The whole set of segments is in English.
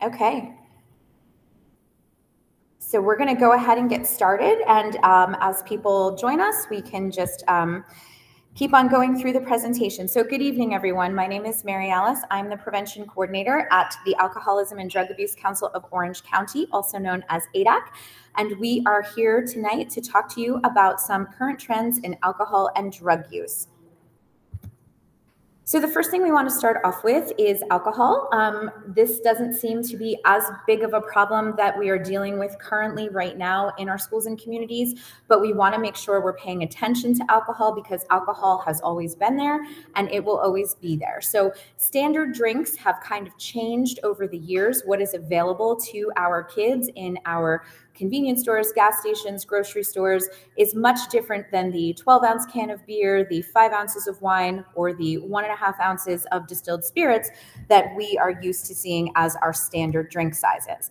Okay. So we're going to go ahead and get started. And as people join us, we can just keep on going through the presentation. So good evening, everyone. My name is MaryAlice. I'm the Prevention Coordinator at the Alcoholism and Drug Abuse Council of Orange County, also known as ADAC. And we are here tonight to talk to you about some current trends in alcohol and drug use. So the first thing we want to start off with is alcohol. This doesn't seem to be as big of a problem that we are dealing with currently right now in our schools and communities, but we want to make sure we're paying attention to alcohol because alcohol has always been there and it will always be there. So standard drinks have kind of changed over the years. What is available to our kids in our convenience stores, gas stations, grocery stores is much different than the 12-ounce can of beer, the 5 ounces of wine, or the 1.5 ounces of distilled spirits that we are used to seeing as our standard drink sizes.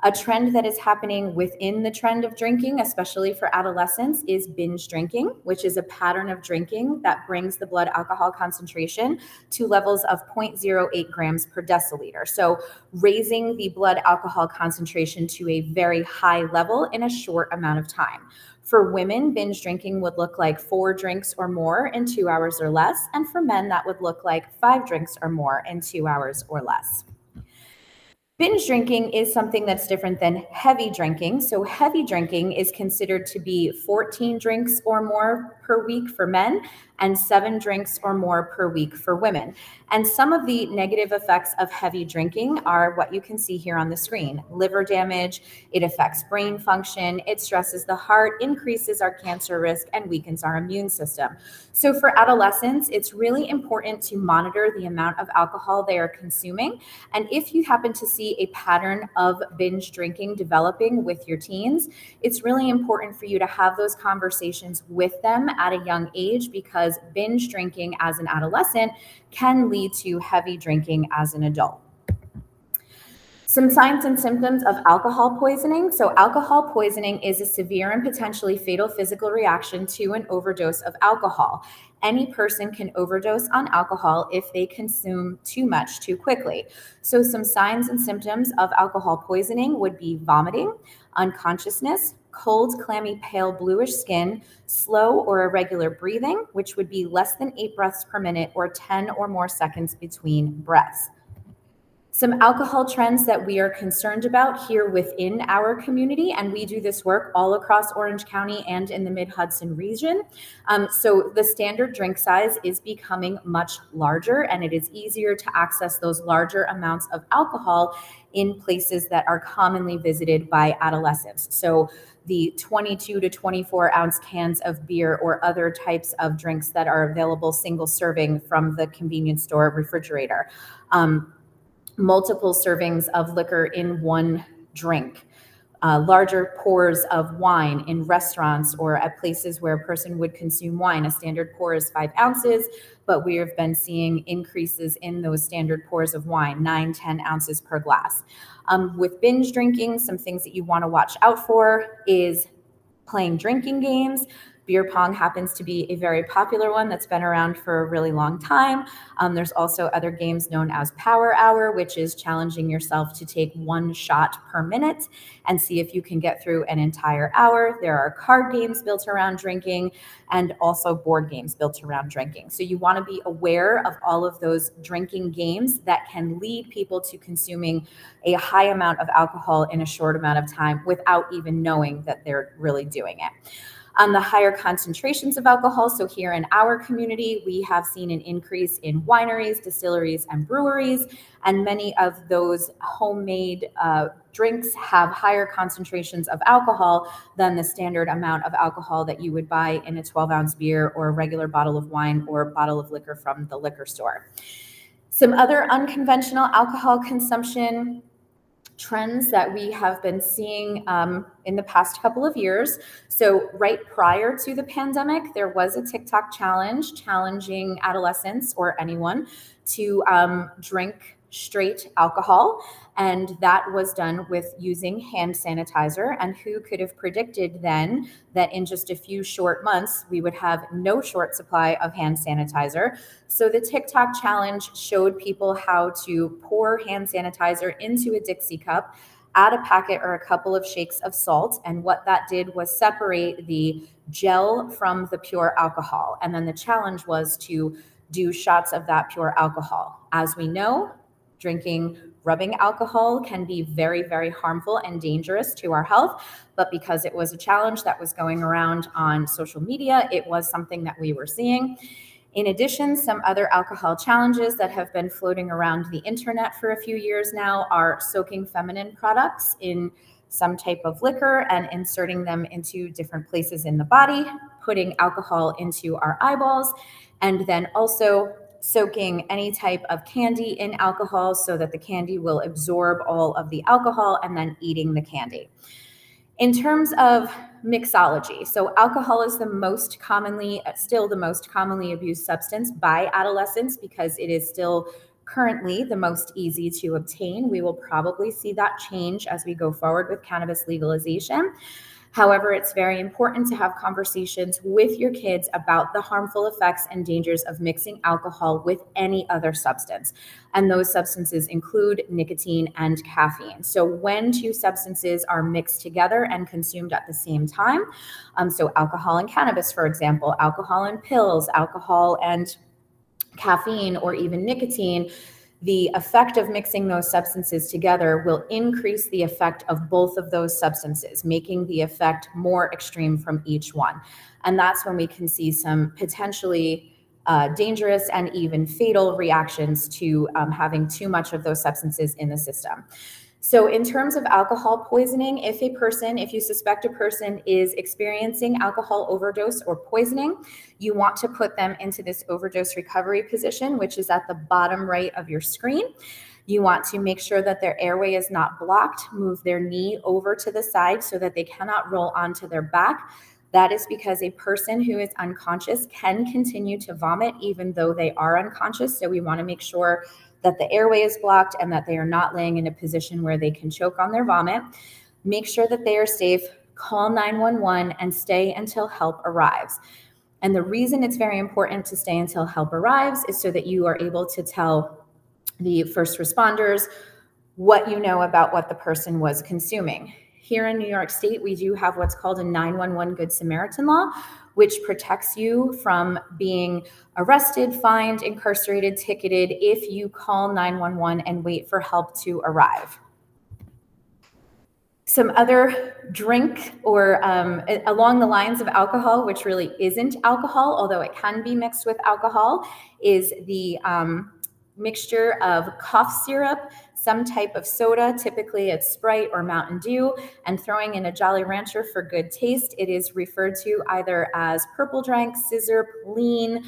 A trend that is happening within the trend of drinking, especially for adolescents, is binge drinking, which is a pattern of drinking that brings the blood alcohol concentration to levels of 0.08 grams per deciliter. So raising the blood alcohol concentration to a very high level in a short amount of time. For women, binge drinking would look like 4 drinks or more in 2 hours or less. And for men, that would look like 5 drinks or more in 2 hours or less. Binge drinking is something that's different than heavy drinking. So heavy drinking is considered to be 14 drinks or more per week for men and 7 drinks or more per week for women. And some of the negative effects of heavy drinking are what you can see here on the screen. Liver damage, it affects brain function, it stresses the heart, increases our cancer risk, and weakens our immune system. So for adolescents, it's really important to monitor the amount of alcohol they are consuming. And if you happen to see a pattern of binge drinking developing with your teens, it's really important for you to have those conversations with them at a young age because binge drinking as an adolescent can lead to heavy drinking as an adult. Some signs and symptoms of alcohol poisoning. So alcohol poisoning is a severe and potentially fatal physical reaction to an overdose of alcohol. Any person can overdose on alcohol if they consume too much too quickly. So some signs and symptoms of alcohol poisoning would be vomiting, unconsciousness, cold, clammy, pale, bluish skin, slow or irregular breathing, which would be less than 8 breaths per minute or 10 or more seconds between breaths. Some alcohol trends that we are concerned about here within our community, and we do this work all across Orange County and in the Mid-Hudson region. So the standard drink size is becoming much larger, and it is easier to access those larger amounts of alcohol in places that are commonly visited by adolescents. So the 22 to 24 ounce cans of beer or other types of drinks that are available single serving from the convenience store refrigerator. Multiple servings of liquor in one drink, larger pours of wine in restaurants or at places where a person would consume wine. A standard pour is 5 ounces, but we have been seeing increases in those standard pours of wine, 9, 10 ounces per glass. With binge drinking, some things that you want to watch out for is playing drinking games. Beer pong happens to be a very popular one that's been around for a really long time. There's also other games known as Power Hour, which is challenging yourself to take 1 shot per minute and see if you can get through an entire hour. There are card games built around drinking and also board games built around drinking. So you want to be aware of all of those drinking games that can lead people to consuming a high amount of alcohol in a short amount of time without even knowing that they're really doing it. The higher concentrations of alcohol. So here in our community, we have seen an increase in wineries, distilleries, and breweries, and many of those homemade drinks have higher concentrations of alcohol than the standard amount of alcohol that you would buy in a 12-ounce beer or a regular bottle of wine or a bottle of liquor from the liquor store. Some other unconventional alcohol consumption trends that we have been seeing in the past couple of years. So right prior to the pandemic, there was a TikTok challenge challenging adolescents or anyone to drink straight alcohol, and that was done with using hand sanitizer. And who could have predicted then that in just a few short months, we would have no short supply of hand sanitizer? So the TikTok challenge showed people how to pour hand sanitizer into a Dixie cup, add a packet or a couple of shakes of salt. And what that did was separate the gel from the pure alcohol. And then the challenge was to do shots of that pure alcohol. As we know, drinking rubbing alcohol can be very, very harmful and dangerous to our health. But because it was a challenge that was going around on social media, it was something that we were seeing. In addition, some other alcohol challenges that have been floating around the internet for a few years now are soaking feminine products in some type of liquor and inserting them into different places in the body, putting alcohol into our eyeballs, and then also soaking any type of candy in alcohol so that the candy will absorb all of the alcohol and then eating the candy. In terms of mixology, so alcohol is still the most commonly abused substance by adolescents because it is still currently the most easy to obtain. We will probably see that change as we go forward with cannabis legalization. However, it's very important to have conversations with your kids about the harmful effects and dangers of mixing alcohol with any other substance. And those substances include nicotine and caffeine. So when two substances are mixed together and consumed at the same time, so alcohol and cannabis, for example, alcohol and pills, alcohol and caffeine, or even nicotine, the effect of mixing those substances together will increase the effect of both of those substances, making the effect more extreme from each one. And that's when we can see some potentially dangerous and even fatal reactions to having too much of those substances in the system. So in terms of alcohol poisoning, if you suspect a person is experiencing alcohol overdose or poisoning, you want to put them into this overdose recovery position, which is at the bottom right of your screen. You want to make sure that their airway is not blocked, move their knee over to the side so that they cannot roll onto their back. That is because a person who is unconscious can continue to vomit even though they are unconscious. So we want to make sure that the airway is blocked and that they are not laying in a position where they can choke on their vomit. Make sure that they are safe, call 911, and stay until help arrives. And the reason it's very important to stay until help arrives is so that you are able to tell the first responders what you know about what the person was consuming. Here in New York State, we do have what's called a 911 Good Samaritan law, which protects you from being arrested, fined, incarcerated, ticketed if you call 911 and wait for help to arrive. Some other drink or along the lines of alcohol, which really isn't alcohol, although it can be mixed with alcohol, is the mixture of cough syrup, some type of soda, typically it's Sprite or Mountain Dew, and throwing in a Jolly Rancher for good taste. It is referred to either as purple drink, scissor, lean,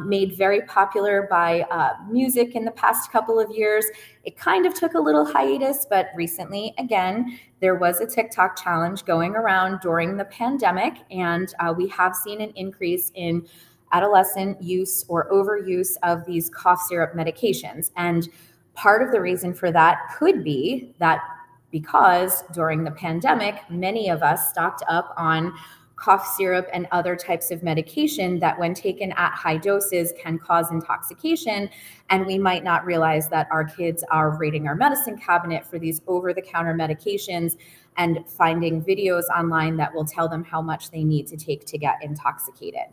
made very popular by music in the past couple of years. It kind of took a little hiatus, but recently, again, there was a TikTok challenge going around during the pandemic, and we have seen an increase in adolescent use or overuse of these cough syrup medications. And part of the reason for that could be that because during the pandemic, many of us stocked up on cough syrup and other types of medication that when taken at high doses can cause intoxication. And we might not realize that our kids are raiding our medicine cabinet for these over-the-counter medications and finding videos online that will tell them how much they need to take to get intoxicated.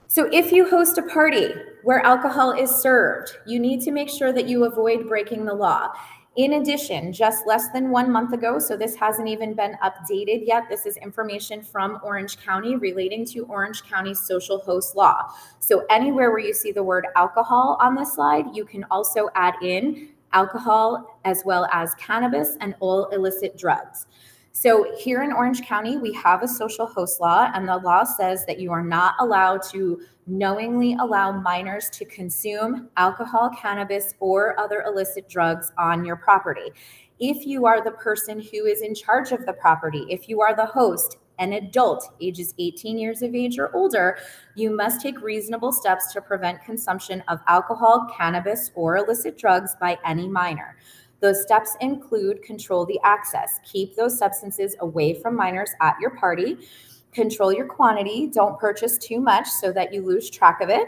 So if you host a party where alcohol is served, you need to make sure that you avoid breaking the law. In addition, just less than 1 month ago, so this hasn't even been updated yet, this is information from Orange County relating to Orange County's social host law. So anywhere where you see the word alcohol on this slide, you can also add in alcohol as well as cannabis and all illicit drugs. So here in Orange County, we have a social host law, and the law says that you are not allowed to knowingly allow minors to consume alcohol, cannabis, or other illicit drugs on your property. If you are the person who is in charge of the property, if you are the host, an adult ages 18 years of age or older, you must take reasonable steps to prevent consumption of alcohol, cannabis, or illicit drugs by any minor. Those steps include control the access. Keep those substances away from minors at your party. Control your quantity. Don't purchase too much so that you lose track of it.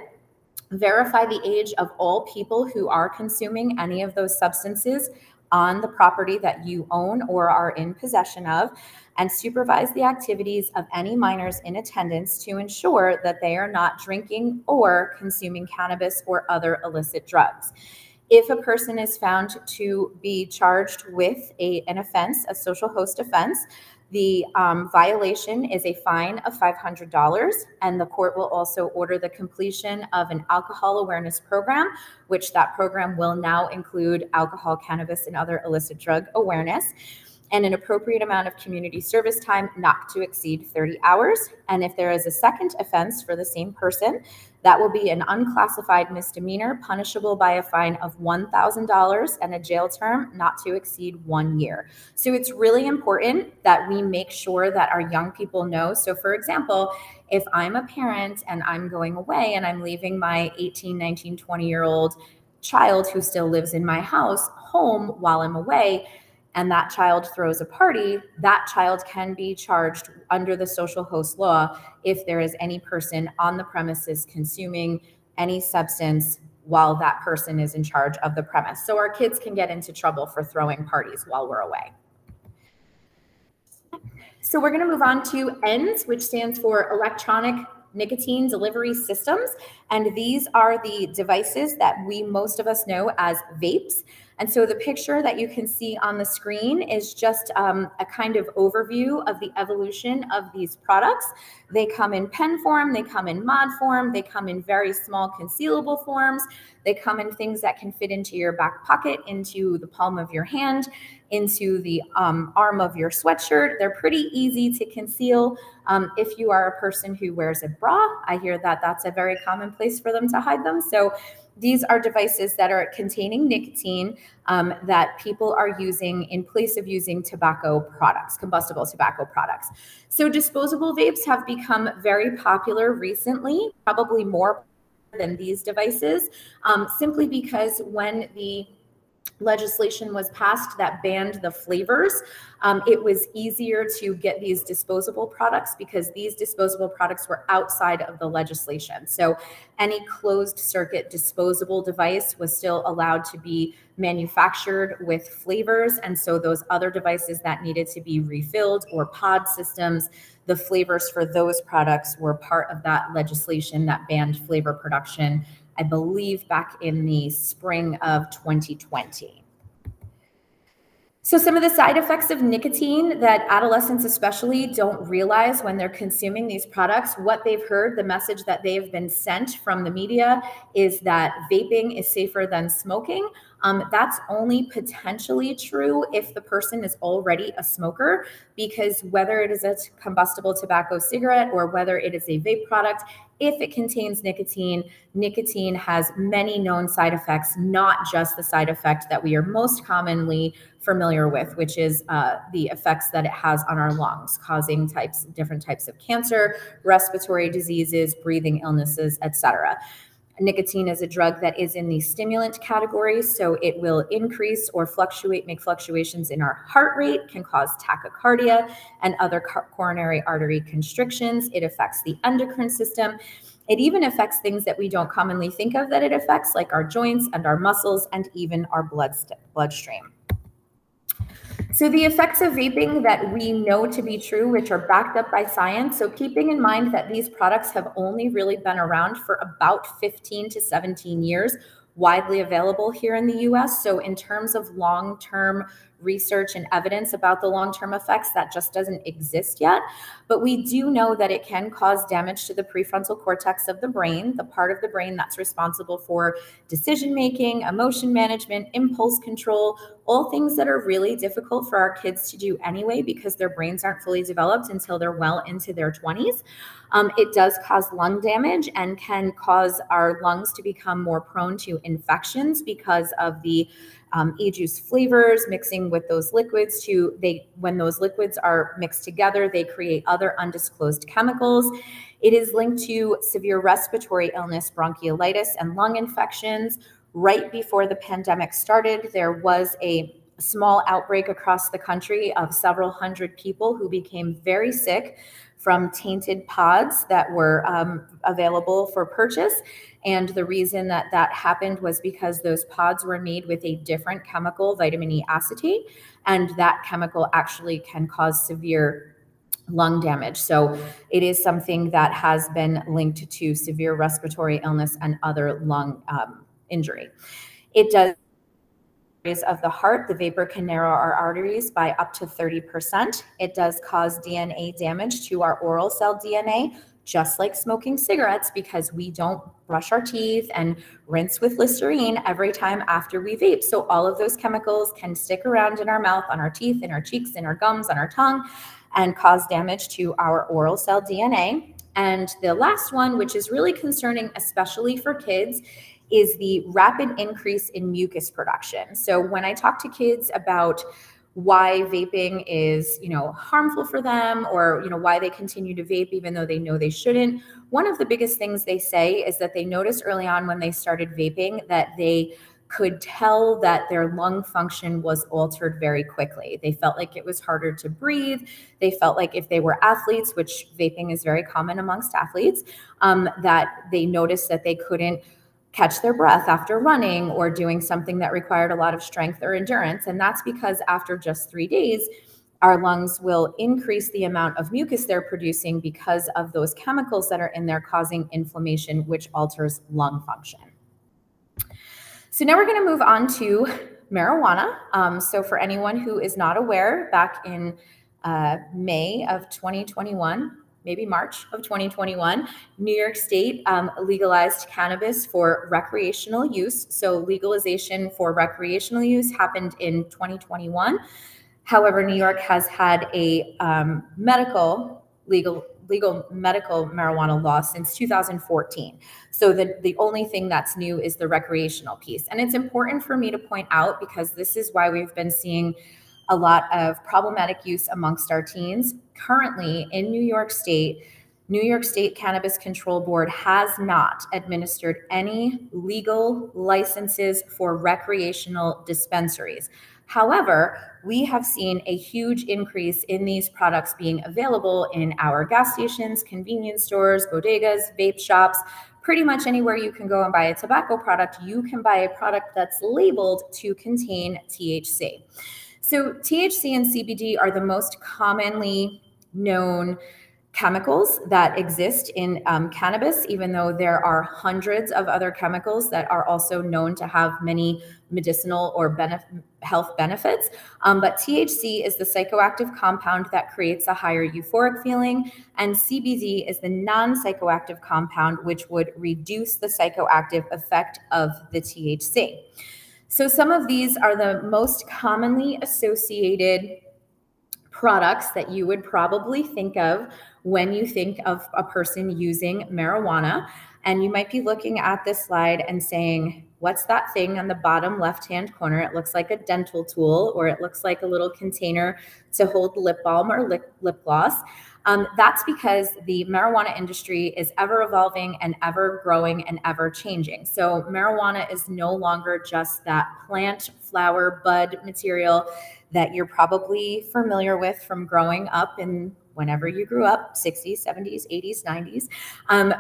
Verify the age of all people who are consuming any of those substances on the property that you own or are in possession of, and supervise the activities of any minors in attendance to ensure that they are not drinking or consuming cannabis or other illicit drugs. If a person is found to be charged with an offense, a social host offense, the violation is a fine of $500, and the court will also order the completion of an alcohol awareness program, which that program will now include alcohol, cannabis, and other illicit drug awareness, and an appropriate amount of community service time not to exceed 30 hours. And if there is a second offense for the same person, that will be an unclassified misdemeanor punishable by a fine of $1,000 and a jail term not to exceed 1 year. So it's really important that we make sure that our young people know. So for example, if I'm a parent and I'm going away and I'm leaving my 18, 19, 20-year-old child who still lives in my house home while I'm away, and that child throws a party, that child can be charged under the social host law if there is any person on the premises consuming any substance while that person is in charge of the premise. So our kids can get into trouble for throwing parties while we're away. So we're going to move on to ENDS, which stands for Electronic Nicotine Delivery Systems. And these are the devices that most of us know as vapes. And so the picture that you can see on the screen is just a kind of overview of the evolution of these products. They come in pen form, they come in mod form, they come in very small concealable forms, they come in things that can fit into your back pocket, into the palm of your hand, into the arm of your sweatshirt. They're pretty easy to conceal. If you are a person who wears a bra, I hear that that's a very common place for them to hide them. So these are devices that are containing nicotine that people are using in place of using tobacco products, combustible tobacco products. So disposable vapes have become very popular recently, probably more than these devices, simply because when the legislation was passed that banned the flavors, it was easier to get these disposable products because these disposable products were outside of the legislation. So any closed circuit disposable device was still allowed to be manufactured with flavors. And so those other devices that needed to be refilled or pod systems, the flavors for those products were part of that legislation that banned flavor production, I believe back in the spring of 2020. So some of the side effects of nicotine that adolescents especially don't realize when they're consuming these products, what they've heard, the message that they've been sent from the media is that vaping is safer than smoking. That's only potentially true if the person is already a smoker, because whether it is a combustible tobacco cigarette or whether it is a vape product, if it contains nicotine, nicotine has many known side effects, not just the side effect that we are most commonly familiar with, which is the effects that it has on our lungs, causing different types of cancer, respiratory diseases, breathing illnesses, etc. Nicotine is a drug that is in the stimulant category, so it will increase or make fluctuations in our heart rate, can cause tachycardia and other coronary artery constrictions. It affects the endocrine system. It even affects things that we don't commonly think of that it affects, like our joints and our muscles and even our bloodstream. So the effects of vaping that we know to be true, which are backed up by science. So keeping in mind that these products have only really been around for about 15 to 17 years, widely available here in the US. So in terms of long-term research and evidence about the long-term effects, that just doesn't exist yet. But we do know that it can cause damage to the prefrontal cortex of the brain, the part of the brain that's responsible for decision-making, emotion management, impulse control, all things that are really difficult for our kids to do anyway because their brains aren't fully developed until they're well into their 20s. It does cause lung damage and can cause our lungs to become more prone to infections because of the e-juice flavors, mixing with those liquids when those liquids are mixed together, they create other undisclosed chemicals. It is linked to severe respiratory illness, bronchiolitis, and lung infections. Right before the pandemic started, there was a small outbreak across the country of several hundred people who became very sick from tainted pods that were available for purchase. And the reason that that happened was because those pods were made with a different chemical, vitamin E acetate, and that chemical actually can cause severe lung damage. So it is something that has been linked to severe respiratory illness and other lung injury. It does of the heart. The vapor can narrow our arteries by up to 30%. It does cause DNA damage to our oral cell DNA, just like smoking cigarettes, because we don't brush our teeth and rinse with Listerine every time after we vape. So all of those chemicals can stick around in our mouth, on our teeth, in our cheeks, in our gums, on our tongue, and cause damage to our oral cell DNA. And the last one, which is really concerning, especially for kids, is the rapid increase in mucus production. So when I talk to kids about why vaping is, harmful for them, or, why they continue to vape even though they know they shouldn't, one of the biggest things they say is that they noticed early on when they started vaping that they could tell that their lung function was altered very quickly. They felt like it was harder to breathe. They felt like if they were athletes, which vaping is very common amongst athletes, that they noticed that they couldn't catch their breath after running or doing something that required a lot of strength or endurance. And that's because after just 3 days, our lungs will increase the amount of mucus they're producing because of those chemicals that are in there causing inflammation, which alters lung function. So now we're going to move on to marijuana. So for anyone who is not aware, back in May of 2021, maybe March of 2021, New York State legalized cannabis for recreational use. So legalization for recreational use happened in 2021. However, New York has had a legal medical marijuana law since 2014. So the only thing that's new is the recreational piece. And it's important for me to point out, because this is why we've been seeing a lot of problematic use amongst our teens. Currently in New York State Cannabis Control Board has not administered any legal licenses for recreational dispensaries. However, we have seen a huge increase in these products being available in our gas stations, convenience stores, bodegas, vape shops. Pretty much anywhere you can go and buy a tobacco product, you can buy a product that's labeled to contain THC. So THC and CBD are the most commonly known chemicals that exist in cannabis, even though there are hundreds of other chemicals that are also known to have many medicinal or health benefits. But THC is the psychoactive compound that creates a higher euphoric feeling, and CBD is the non-psychoactive compound, which would reduce the psychoactive effect of the THC. So some of these are the most commonly associated products that you would probably think of when you think of a person using marijuana. And you might be looking at this slide and saying, what's that thing on the bottom left-hand corner? It looks like a dental tool, or it looks like a little container to hold lip balm or lip gloss. That's because the marijuana industry is ever evolving and ever growing and ever changing. So marijuana is no longer just that plant, flower, bud material that you're probably familiar with from growing up in whenever you grew up, 60s, 70s, 80s, 90s.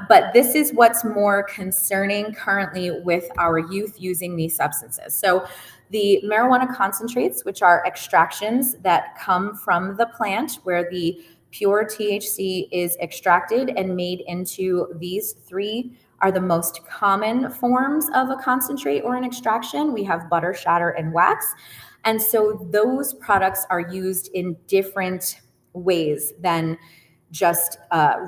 But this is what's more concerning currently with our youth using these substances. So the marijuana concentrates, which are extractions that come from the plant where the pure THC is extracted and made into these three, are the most common forms of a concentrate or an extraction. We have butter, shatter, and wax. And so those products are used in different ways than just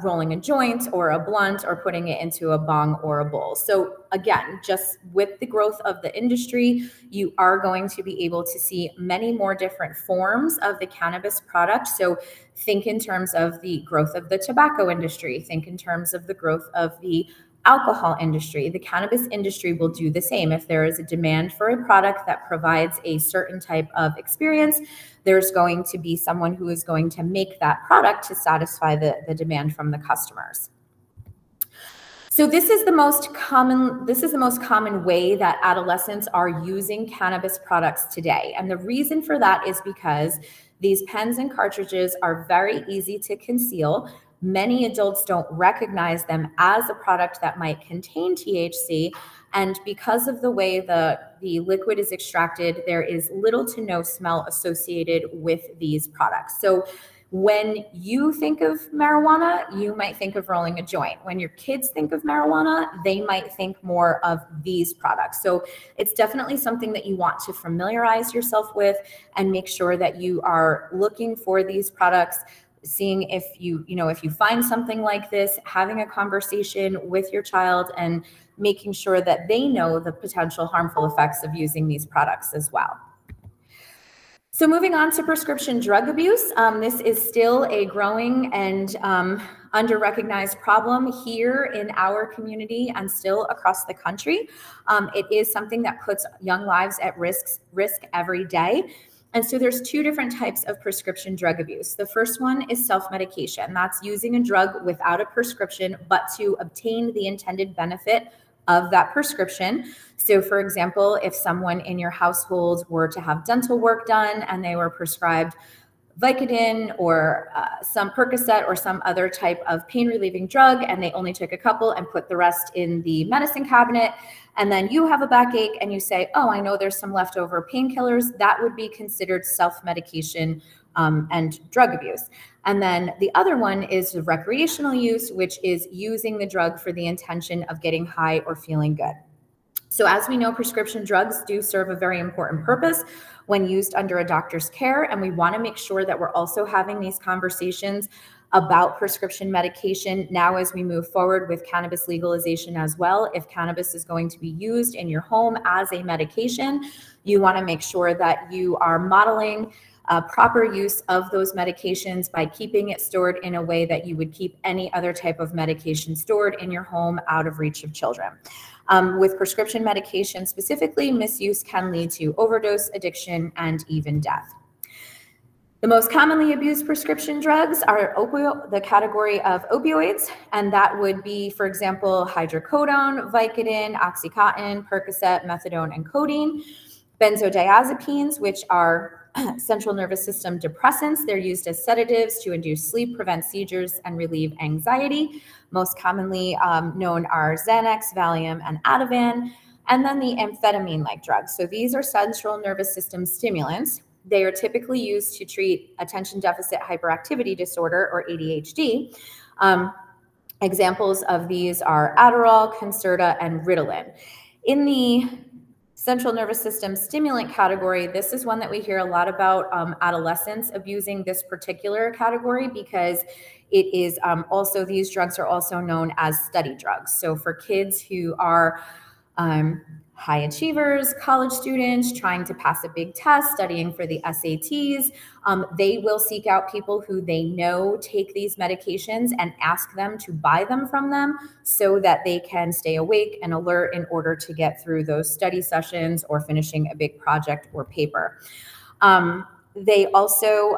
rolling a joint or a blunt or putting it into a bong or a bowl. So again, just with the growth of the industry, you are going to be able to see many more different forms of the cannabis product. So think in terms of the growth of the tobacco industry, think in terms of the growth of the alcohol industry, the cannabis industry will do the same. If there is a demand for a product that provides a certain type of experience, there's going to be someone who is going to make that product to satisfy the demand from the customers. So this is the most common way that adolescents are using cannabis products today. And the reason for that is because these pens and cartridges are very easy to conceal. Many adults don't recognize them as a product that might contain THC. And because of the way the liquid is extracted, there is little to no smell associated with these products. So when you think of marijuana, you might think of rolling a joint. When your kids think of marijuana, they might think more of these products. So it's definitely something that you want to familiarize yourself with and make sure that you are looking for these products, seeing if you find something like this, having a conversation with your child and making sure that they know the potential harmful effects of using these products as well. So moving on to prescription drug abuse, this is still a growing and under-recognized problem here in our community and still across the country. It is something that puts young lives at risk every day. And so there's two different types of prescription drug abuse. The first one is self-medication. That's using a drug without a prescription, but to obtain the intended benefit of that prescription. So for example, if someone in your household were to have dental work done and they were prescribed Vicodin or some Percocet or some other type of pain relieving drug, and they only took a couple and put the rest in the medicine cabinet, and then you have a backache and you say, oh, I know there's some leftover painkillers, that would be considered self-medication and drug abuse. And then the other one is recreational use, which is using the drug for the intention of getting high or feeling good. So as we know, prescription drugs do serve a very important purpose when used under a doctor's care. And we want to make sure that we're also having these conversations about prescription medication now as we move forward with cannabis legalization as well. If cannabis is going to be used in your home as a medication, you want to make sure that you are modeling proper use of those medications by keeping it stored in a way that you would keep any other type of medication stored in your home out of reach of children. With prescription medication specifically, misuse can lead to overdose, addiction, and even death. The most commonly abused prescription drugs are the category of opioids, and that would be, for example, hydrocodone, Vicodin, Oxycontin, Percocet, methadone, and codeine. Benzodiazepines, which are central nervous system depressants. They're used as sedatives to induce sleep, prevent seizures, and relieve anxiety. Most commonly known are Xanax, Valium, and Ativan. And then the amphetamine-like drugs. So these are central nervous system stimulants. They are typically used to treat attention deficit hyperactivity disorder, or ADHD. Examples of these are Adderall, Concerta, and Ritalin. In the central nervous system stimulant category, this is one that we hear a lot about adolescents abusing this particular category because it is also, these drugs are also known as study drugs. So for kids who are high achievers, college students trying to pass a big test, studying for the SATs, they will seek out people who they know take these medications and ask them to buy them from them so that they can stay awake and alert in order to get through those study sessions or finishing a big project or paper. They also,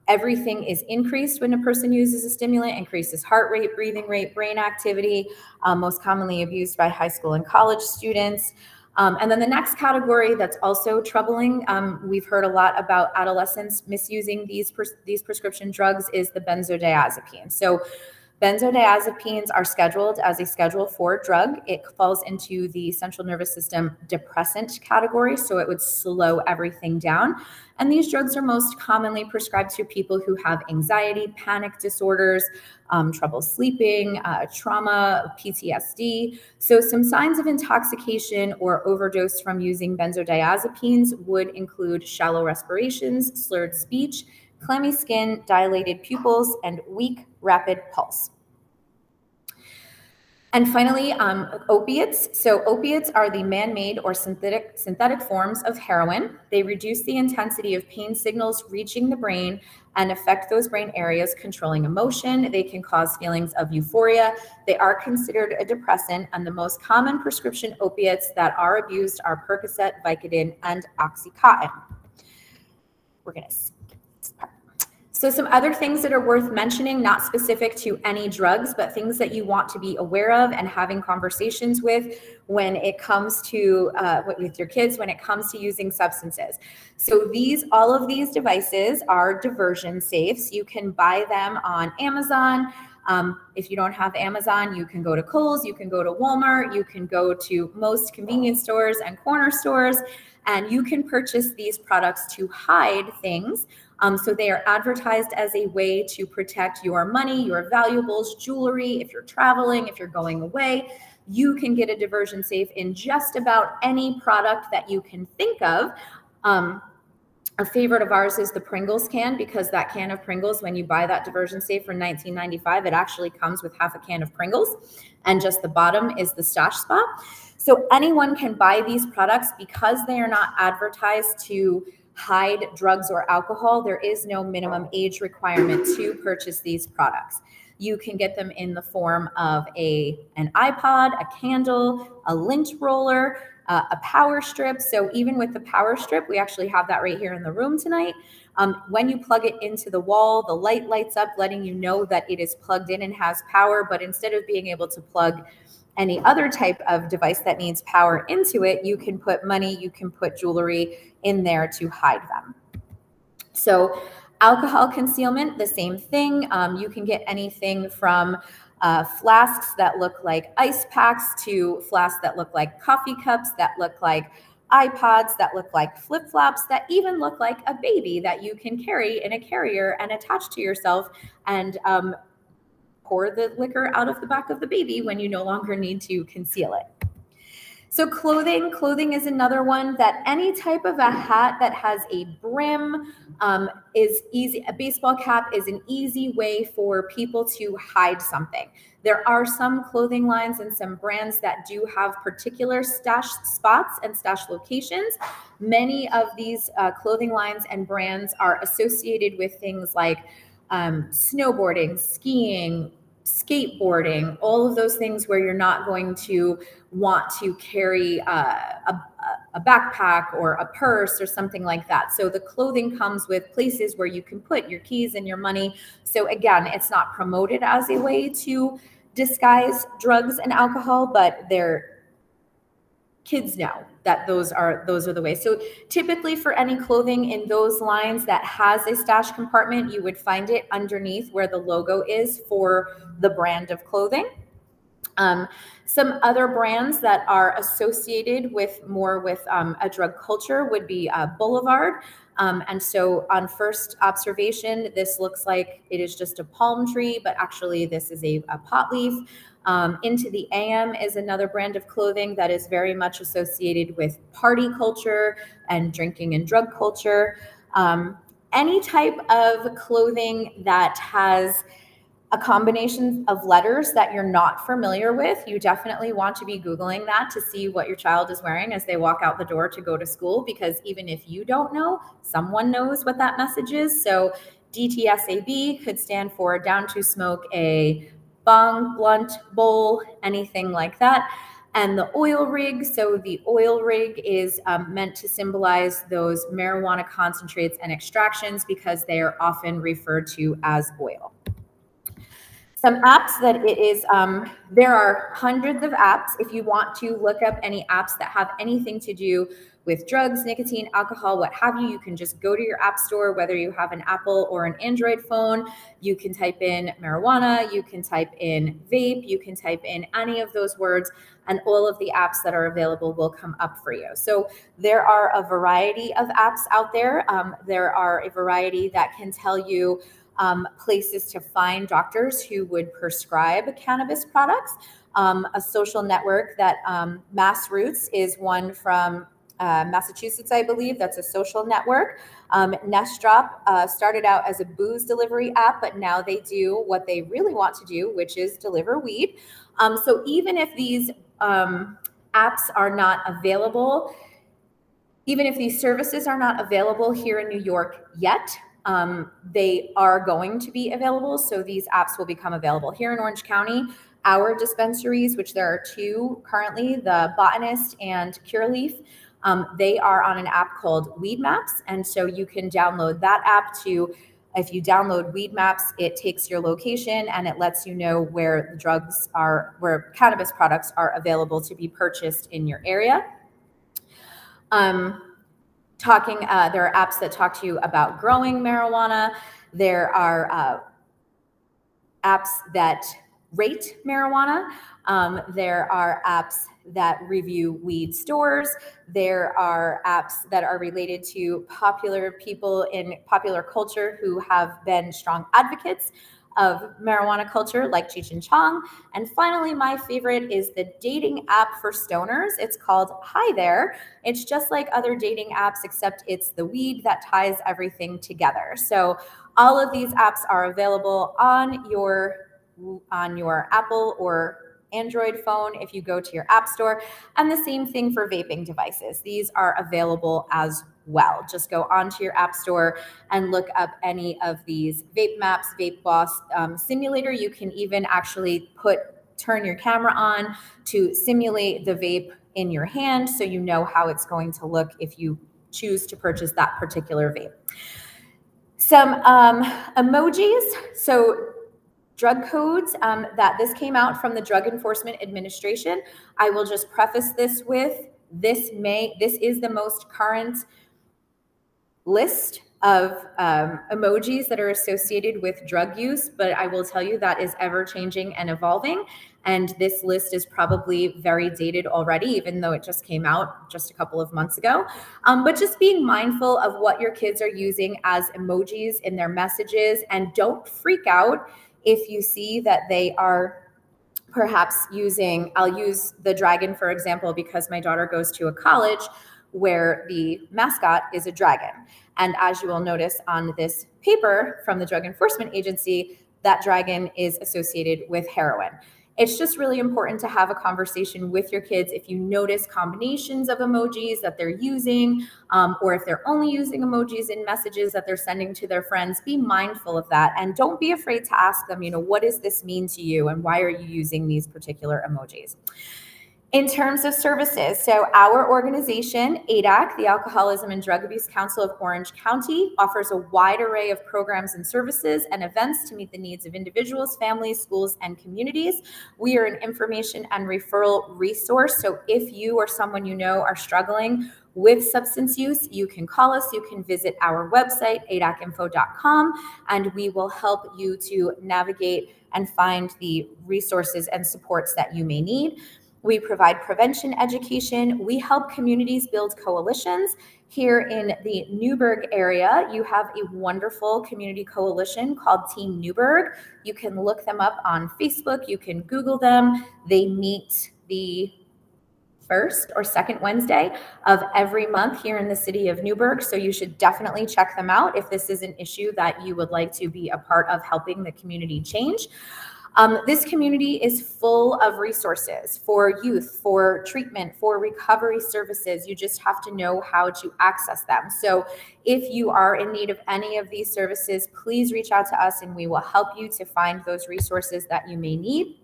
everything is increased when a person uses a stimulant, increases heart rate, breathing rate, brain activity, most commonly abused by high school and college students. And then the next category that's also troubling, we've heard a lot about adolescents misusing these prescription drugs, is the benzodiazepines. So benzodiazepines are scheduled as a Schedule IV drug. It falls into the central nervous system depressant category, so it would slow everything down. And these drugs are most commonly prescribed to people who have anxiety, panic disorders, trouble sleeping, trauma, PTSD. So some signs of intoxication or overdose from using benzodiazepines would include shallow respirations, slurred speech, clammy skin, dilated pupils, and weak, rapid pulse. And finally, opiates. So opiates are the man-made or synthetic forms of heroin. They reduce the intensity of pain signals reaching the brain and affect those brain areas controlling emotion. They can cause feelings of euphoria. They are considered a depressant, and the most common prescription opiates that are abused are Percocet, Vicodin, and Oxycontin. We're going to skip this part. So some other things that are worth mentioning, not specific to any drugs, but things that you want to be aware of and having conversations with when it comes to, with your kids, when it comes to using substances. So all of these devices are diversion safes. You can buy them on Amazon. If you don't have Amazon, you can go to Kohl's, you can go to Walmart, you can go to most convenience stores and corner stores, and you can purchase these products to hide things. So they are advertised as a way to protect your money, your valuables, jewelry. If you're traveling, if you're going away, you can get a diversion safe in just about any product that you can think of. A favorite of ours is the Pringles can, because that can of Pringles, when you buy that diversion safe for $19.95, it actually comes with half a can of Pringles, and just the bottom is the stash spot. So anyone can buy these products because they are not advertised to hide drugs or alcohol. There is no minimum age requirement to purchase these products. You can get them in the form of an iPod, a candle, a lint roller, a power strip. So even with the power strip, we actually have that right here in the room tonight. When you plug it into the wall, the light lights up, letting you know that it is plugged in and has power. But instead of being able to plug any other type of device that needs power into it, you can put money, you can put jewelry in there to hide them. So alcohol concealment, the same thing. You can get anything from flasks that look like ice packs to flasks that look like coffee cups, that look like iPods, that look like flip-flops, that even look like a baby that you can carry in a carrier and attach to yourself and pour the liquor out of the back of the baby when you no longer need to conceal it. So clothing is another one, that any type of a hat that has a brim is easy. A baseball cap is an easy way for people to hide something. There are some clothing lines and some brands that do have particular stash spots and stash locations. Many of these clothing lines and brands are associated with things like snowboarding, skiing, skateboarding, all of those things where you're not going to want to carry a backpack or a purse or something like that. So the clothing comes with places where you can put your keys and your money. So again, it's not promoted as a way to disguise drugs and alcohol, but kids know that those are the ways. So typically for any clothing in those lines that has a stash compartment, you would find it underneath where the logo is for the brand of clothing. Some other brands that are associated with a drug culture would be Boulevard. And so on first observation, this looks like it is just a palm tree, but actually this is a pot leaf. Into the AM is another brand of clothing that is very much associated with party culture and drinking and drug culture. Any type of clothing that has a combination of letters that you're not familiar with, you definitely want to be Googling that to see what your child is wearing as they walk out the door to go to school, because even if you don't know, someone knows what that message is. So DTSAB could stand for down to smoke a bong, blunt, bowl, anything like that. And the oil rig, so the oil rig is meant to symbolize those marijuana concentrates and extractions because they are often referred to as oil. Some apps that it is, there are hundreds of apps. If you want to look up any apps that have anything to do with drugs, nicotine, alcohol, what have you, you can just go to your app store, whether you have an Apple or an Android phone. You can type in marijuana, you can type in vape, you can type in any of those words, and all of the apps that are available will come up for you. So there are a variety of apps out there. There are a variety that can tell you places to find doctors who would prescribe cannabis products. A social network that Mass Roots is one from Massachusetts, I believe. That's a social network. Nest Drop started out as a booze delivery app, but now they do what they really want to do, which is deliver weed. So even if these apps are not available, even if these services are not available here in New York yet, they are going to be available. So these apps will become available here in Orange County. Our dispensaries, which there are two currently, the Botanist and Cureleaf, they are on an app called Weed Maps. And so you can download that app to, if you download Weed Maps, it takes your location and it lets you know where the drugs are, where cannabis products are available to be purchased in your area. There are apps that talk to you about growing marijuana. There are apps that rate marijuana. There are apps that review weed stores. There are apps that are related to popular people in popular culture who have been strong advocates of marijuana culture, like Cheech and Chong. And finally, my favorite is the dating app for stoners. It's called Hi There. It's just like other dating apps, except it's the weed that ties everything together. So all of these apps are available on your Apple or Android phone if you go to your app store. And the same thing for vaping devices. These are available as well. Just go onto your app store and look up any of these Vape Maps, Vape Boss simulator. You can even actually turn your camera on to simulate the vape in your hand, so you know how it's going to look if you choose to purchase that particular vape. Some emojis. So drug codes, that this came out from the Drug Enforcement Administration. I will just preface this with, this is the most current list of emojis that are associated with drug use, but I will tell you that is ever changing and evolving. And this list is probably very dated already, even though it just came out just a couple of months ago. But just being mindful of what your kids are using as emojis in their messages, and don't freak out if you see that they are perhaps using, I'll use the dragon for example, because my daughter goes to a college where the mascot is a dragon. And as you will notice on this paper from the Drug Enforcement Agency, that dragon is associated with heroin. It's just really important to have a conversation with your kids. If you notice combinations of emojis that they're using, or if they're only using emojis in messages that they're sending to their friends, be mindful of that. And don't be afraid to ask them, what does this mean to you? And why are you using these particular emojis? In terms of services, so our organization, ADAC, the Alcoholism and Drug Abuse Council of Orange County, offers a wide array of programs and services and events to meet the needs of individuals, families, schools, and communities. We are an information and referral resource. So if you or someone you know are struggling with substance use, you can call us. You can visit our website, adacinfo.com, and we will help you to navigate and find the resources and supports that you may need. We provide prevention education. We help communities build coalitions. Here in the Newburgh area, you have a wonderful community coalition called Team Newburgh. You can look them up on Facebook. You can Google them. They meet the first or second Wednesday of every month here in the city of Newburgh. So you should definitely check them out if this is an issue that you would like to be a part of helping the community change. This community is full of resources for youth, for treatment, for recovery services. You just have to know how to access them. So if you are in need of any of these services, please reach out to us and we will help you to find those resources that you may need.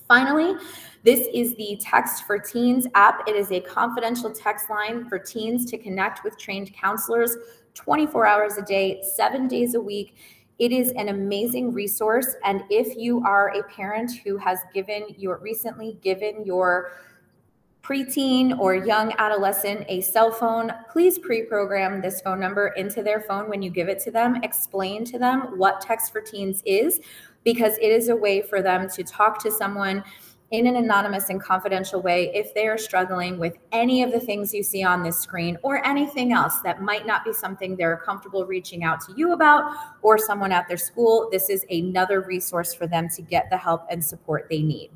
Finally, this is the Text for Teens app. It is a confidential text line for teens to connect with trained counselors 24 hours a day, 7 days a week. It is an amazing resource. And if you are a parent who has recently given your preteen or young adolescent a cell phone, please pre-program this phone number into their phone when you give it to them. Explain to them what Text for Teens is, because it is a way for them to talk to someone in an anonymous and confidential way if they are struggling with any of the things you see on this screen or anything else that might not be something they're comfortable reaching out to you about or someone at their school. This is another resource for them to get the help and support they need.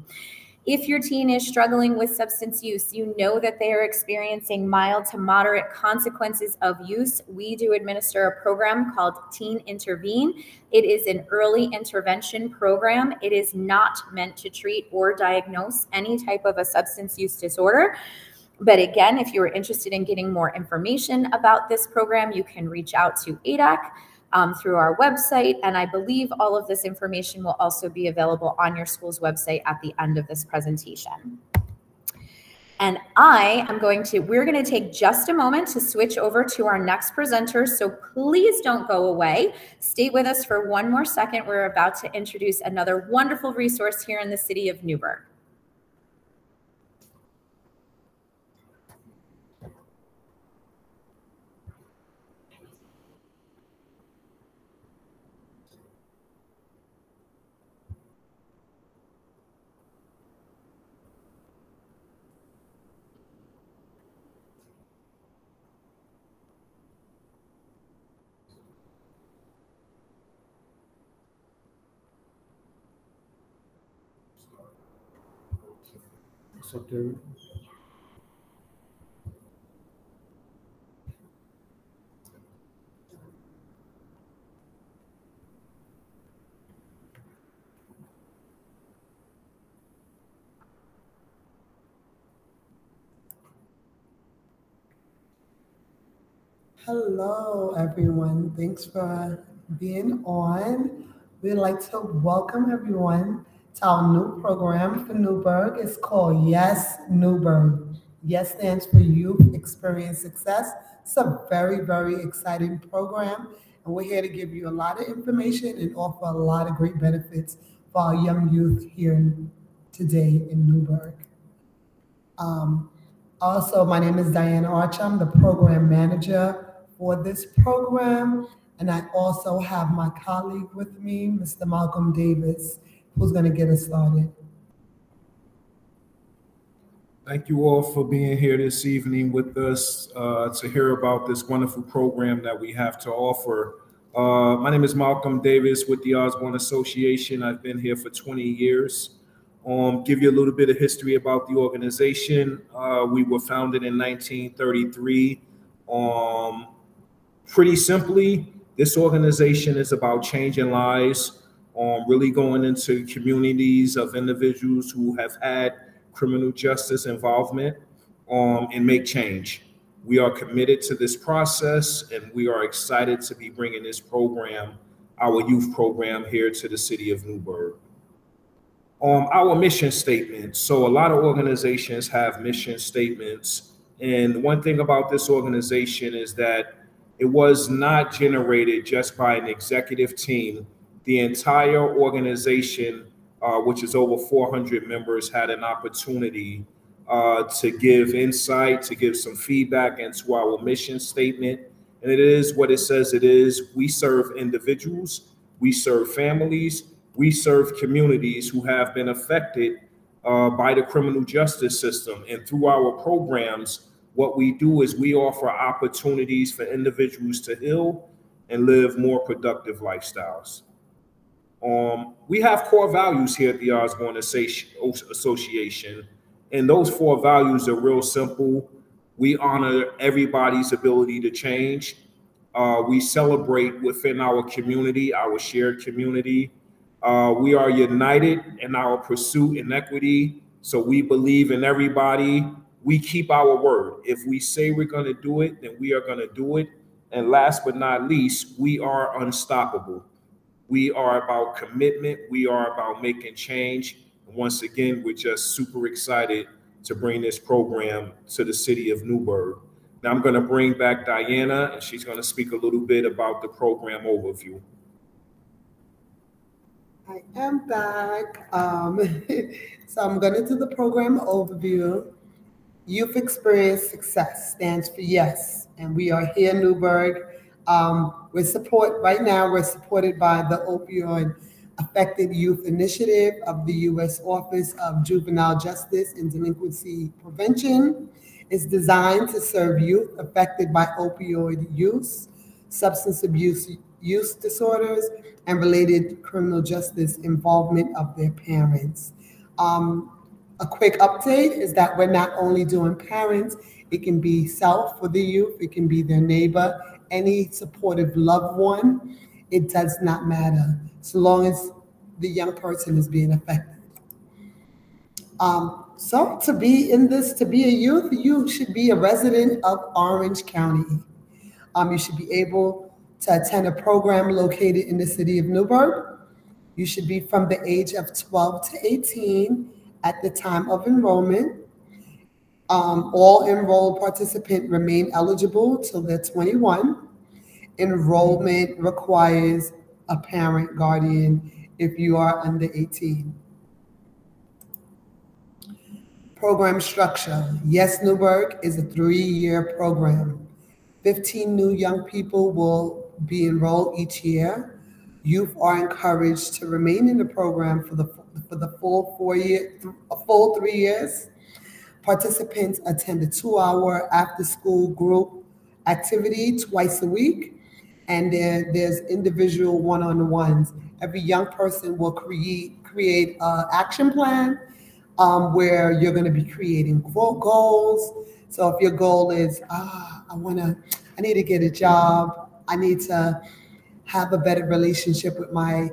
If your teen is struggling with substance use, you know that they are experiencing mild to moderate consequences of use, we do administer a program called Teen Intervene. It is an early intervention program. It is not meant to treat or diagnose any type of a substance use disorder. But again, if you are interested in getting more information about this program, you can reach out to ADAC through our website. And I believe all of this information will also be available on your school's website at the end of this presentation. And we're going to take just a moment to switch over to our next presenter. So please don't go away. Stay with us for one more second. We're about to introduce another wonderful resource here in the city of Newburgh. Hello, everyone. Thanks for being on. We'd like to welcome everyone to our new program for Newburgh. It's called Yes Newburgh. Yes stands for Youth Experience Success. It's a very, very exciting program, and we're here to give you a lot of information and offer a lot of great benefits for our young youth here today in Newburgh. Also, my name is Diana Archer. I'm the program manager for this program, and I also have my colleague with me, Mr. Malcolm Davis, who's going to get us started. Thank you all for being here this evening with us to hear about this wonderful program that we have to offer. My name is Malcolm Davis with the Osborne Association. I've been here for 20 years. Give you a little bit of history about the organization. We were founded in 1933. Pretty simply, this organization is about changing lives, really going into communities of individuals who have had criminal justice involvement and make change. We are committed to this process, and we are excited to be bringing this program, our youth program, here to the city of Newburgh. Our mission statement. So a lot of organizations have mission statements. And one thing about this organization is that it was not generated just by an executive team. The entire organization, which is over 400 members, had an opportunity to give insight, to give some feedback into our mission statement. And it is what it says it is. We serve individuals, we serve families, we serve communities who have been affected by the criminal justice system. And through our programs, what we do is we offer opportunities for individuals to heal and live more productive lifestyles. We have core values here at the Osborne Association, and those 4 values are real simple. We honor everybody's ability to change. We celebrate within our community, our shared community. We are united in our pursuit in equity, so we believe in everybody. We keep our word. If we say we're going to do it, then we are going to do it. And last but not least, we are unstoppable. We are about commitment. We are about making change. And once again, we're just super excited to bring this program to the city of Newburgh. Now I'm going to bring back Diana, and she's going to speak a little bit about the program overview. I am back. So I'm going to do the program overview. Youth Experience Success stands for YES, and we are here in Newburgh. Right now we're supported by the Opioid Affected Youth Initiative of the U.S. Office of Juvenile Justice and Delinquency Prevention. It's designed to serve youth affected by opioid use, substance abuse use disorders, and related criminal justice involvement of their parents. A quick update is that we're not only doing parents, it can be self for the youth, it can be their neighbor, any supportive loved one. It does not matter, so long as the young person is being affected. So to be in this, to be a youth, you should be a resident of Orange County. You should be able to attend a program located in the city of Newburgh. You should be from the age of 12 to 18 at the time of enrollment. All enrolled participants remain eligible till they're 21. Enrollment requires a parent guardian if you are under 18. Program structure. Yes, Newburgh is a 3-year program. 15 new young people will be enrolled each year. Youth are encouraged to remain in the program for the full 3 years. Participants attend a 2-hour after-school group activity twice a week, and there's individual one-on-ones. Every young person will create an action plan where you're going to be creating goals. So if your goal is, I need to get a job, I need to have a better relationship with my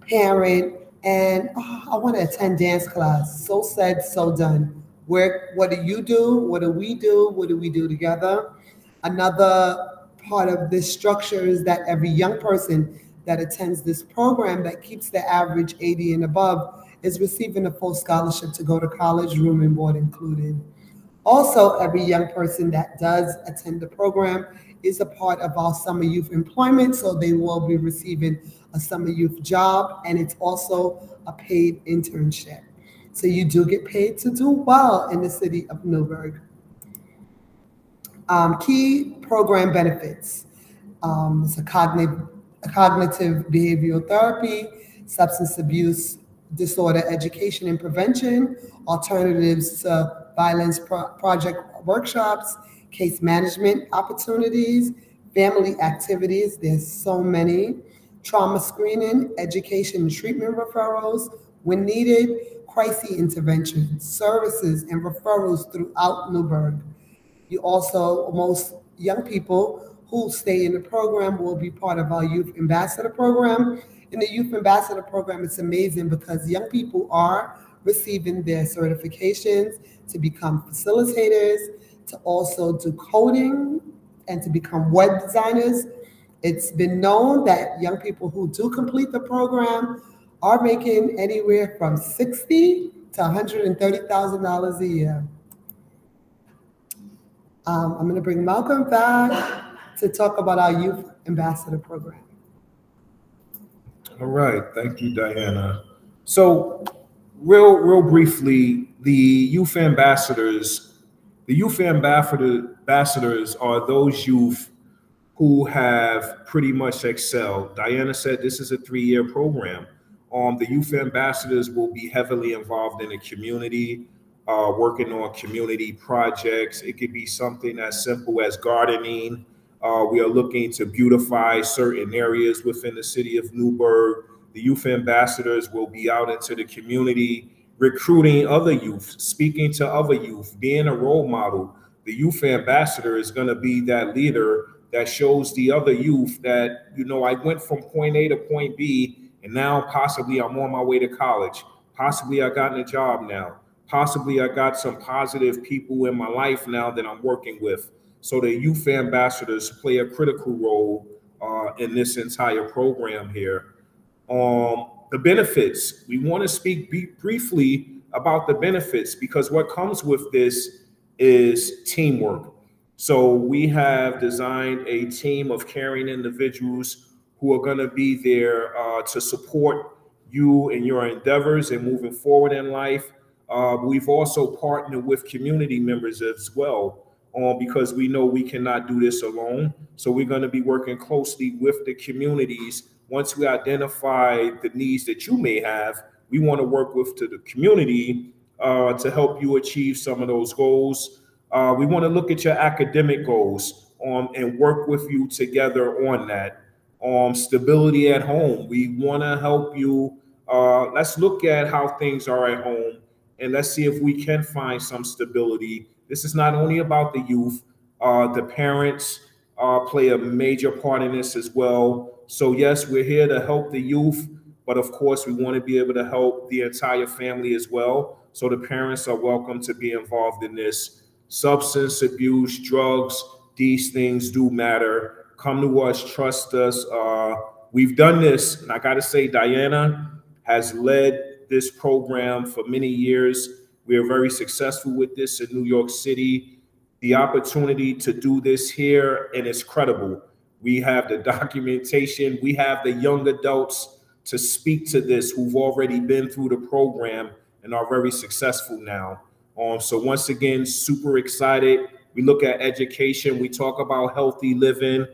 parent, and I want to attend dance class. So said, so done. What do you do? What do we do? What do we do together? Another part of this structure is that every young person that attends this program that keeps the average 80 and above is receiving a full scholarship to go to college, room and board included. Also, every young person that does attend the program is a part of our summer youth employment, so they will be receiving a summer youth job, and it's also a paid internship. So you do get paid to do well in the city of Newburgh. Key program benefits. It's a cognitive behavioral therapy, substance abuse disorder education and prevention, alternatives to violence project workshops, case management opportunities, family activities, there's so many, trauma screening, education and treatment referrals, when needed, crisis intervention, services and referrals throughout Newburgh. Most young people who stay in the program will be part of our Youth Ambassador program. In the Youth Ambassador program, it's amazing because young people are receiving their certifications to become facilitators, to also do coding, and to become web designers. It's been known that young people who do complete the program are making anywhere from $60,000 to $130,000 a year. I'm going to bring Malcolm back to talk about our Youth Ambassador program. All right, thank you, Diana. So, real briefly, the Youth Ambassadors are those youth who have pretty much excelled. Diana said this is a 3-year program. The Youth Ambassadors will be heavily involved in the community, working on community projects. It could be something as simple as gardening. We are looking to beautify certain areas within the city of Newburgh. The Youth Ambassadors will be out into the community, recruiting other youth, speaking to other youth, being a role model. The Youth Ambassador is going to be that leader that shows the other youth that, I went from point A to point B, and now possibly I'm on my way to college. Possibly I got a job now. Possibly I got some positive people in my life now that I'm working with. So the Youth Ambassadors play a critical role in this entire program here. The benefits, we want to speak briefly about the benefits, because what comes with this is teamwork. So we have designed a team of caring individuals who are going to be there to support you in your endeavors and moving forward in life. We've also partnered with community members as well, because we know we cannot do this alone. So we're going to be working closely with the communities. Once we identify the needs that you may have, we want to work with the community to help you achieve some of those goals. We want to look at your academic goals and work with you together on that. Stability at home. We want to help you. Let's look at how things are at home and let's see if we can find some stability. This is not only about the youth, the parents play a major part in this as well. So yes, we're here to help the youth, but of course we want to be able to help the entire family as well. So the parents are welcome to be involved in this. Substance abuse, drugs, these things do matter. Come to us, trust us. We've done this, and I got to say, Diana has led this program for many years. We are very successful with this in New York City. The opportunity to do this here, and it's credible. We have the documentation. We have the young adults to speak to this who've already been through the program and are very successful now. So once again, super excited. We look at education. We talk about healthy living,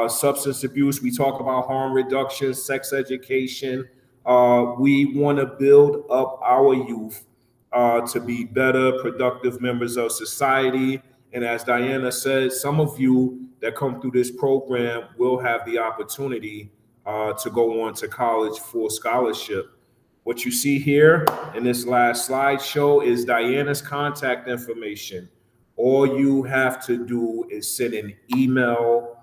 substance abuse. We talk about harm reduction, sex education. We want to build up our youth to be better, productive members of society. And as Diana said, some of you that come through this program will have the opportunity to go on to college for scholarship. What you see here in this last slideshow is Diana's contact information. All you have to do is send an email,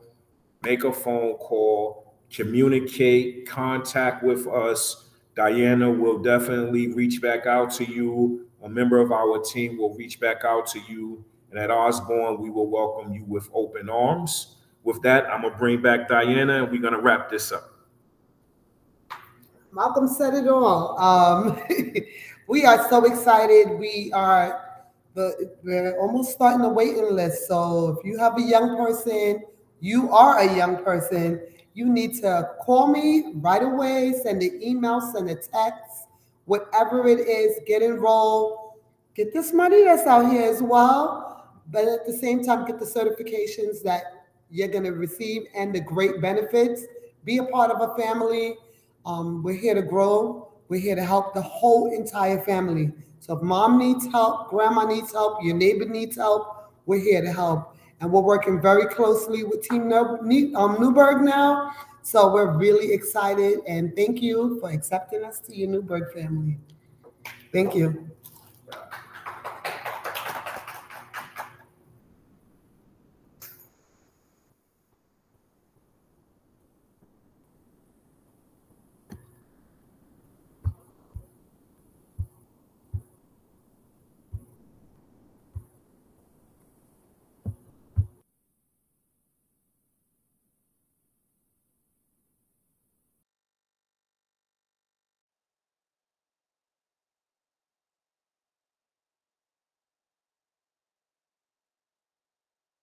make a phone call, communicate, contact with us. Diana will definitely reach back out to you. A member of our team will reach back out to you. And at Osborne, we will welcome you with open arms. With that, I'm going to bring back Diana, and we're going to wrap this up. Malcolm said it all. We are so excited. We're almost starting the waiting list. So if you have a young person, you are a young person, you need to call me right away, send an email, send a text, whatever it is, get enrolled, get this money that's out here as well, but at the same time, get the certifications that you're going to receive and the great benefits. Be a part of a family. We're here to grow. We're here to help the whole entire family. So if mom needs help, grandma needs help, your neighbor needs help, we're here to help. And we're working very closely with Team Newburgh now. So we're really excited. And thank you for accepting us to your Newburgh family. Thank you.